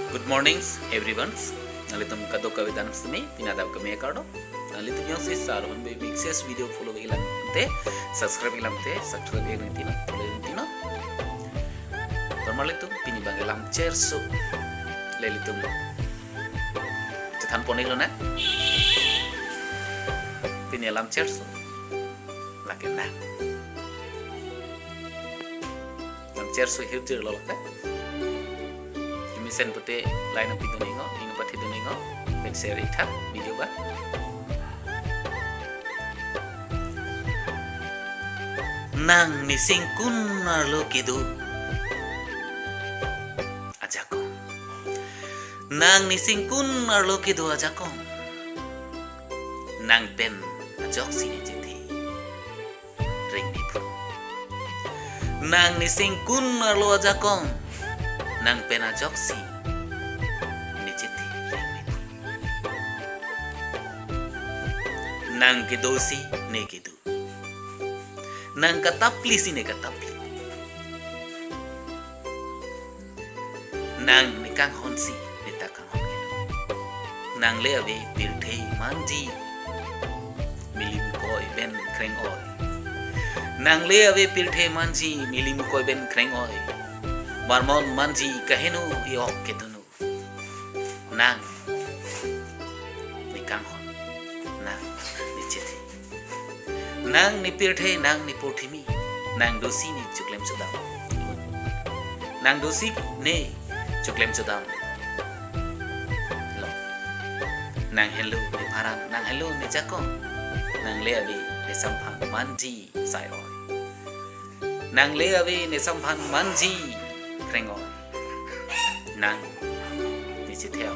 Good mornings, everyone. Nalitum kado kawidan semi pinadaw kami kardo. Nalitum yung si Saron be mixes video follow ilang te subscribe ilang tino follow ilang tino. Normalitum pinibang ilang chair so lelitum. Cetan ponilo na. Pinialam chair so lakin na. Lam chair so hirjir lo lakay. Misen pute line up itu ningo, ini pati itu ningo, ben share ithat video ba. Nang nising kun arlo kidu, ajako. Nang nising kun arlo kidu ajako. Nang pen ajok sini jiti, ring bipu. Nang nising kun arlo ajako. Nang pena joksi niciti remitu nang kedosi ne kedu nang katapli sine katapli nang nikang honsi nitakang hon kedu nang leave pirthei manji milim koi ben kreng oi nang leave pirthei manji milim koi ben kreng oi Marmon manji kahenu yok ketunu nang nikang hon nang nichiti nang nipirthe nang nipothimi nang dosi ni chuklem sudam nang dosi ne chuklem sudam lo nang hello ni paran nang hello ni jakon nang leabi ni samphan manji sai oi nang leabi ni samphan manji Krengoy nang ni chitheo